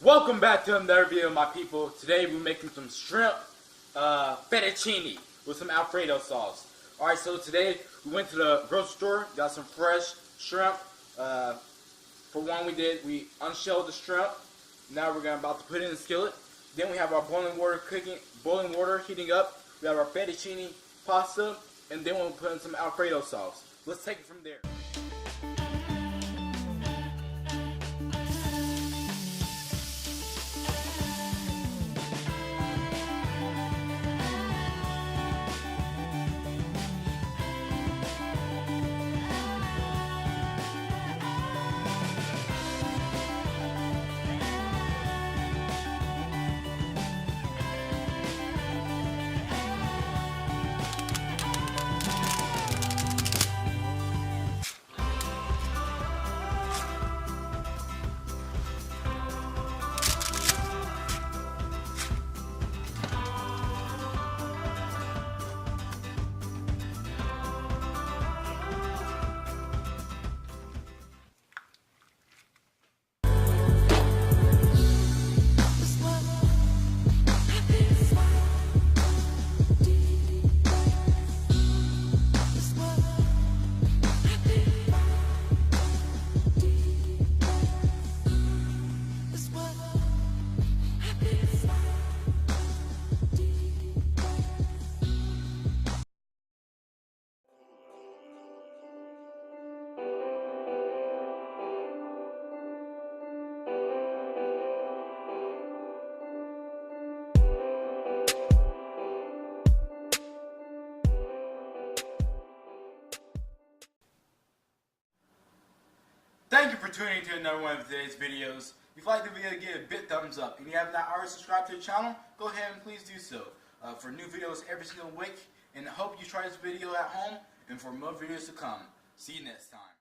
Welcome back to another video, my people. Today we're making some shrimp fettuccine with some Alfredo sauce. Alright, so today we went to the grocery store, got some fresh shrimp. For one, we unshelled the shrimp. Now we're about to put it in the skillet. Then we have our boiling water heating up. We have our fettuccine pasta, and then we'll put in some Alfredo sauce. Let's take it from there. Thank you for tuning in to another one of today's videos. If you like the video, give it a big thumbs up. If you have not already subscribed to the channel, go ahead and please do so. For new videos every single week, and I hope you try this video at home and for more videos to come. See you next time.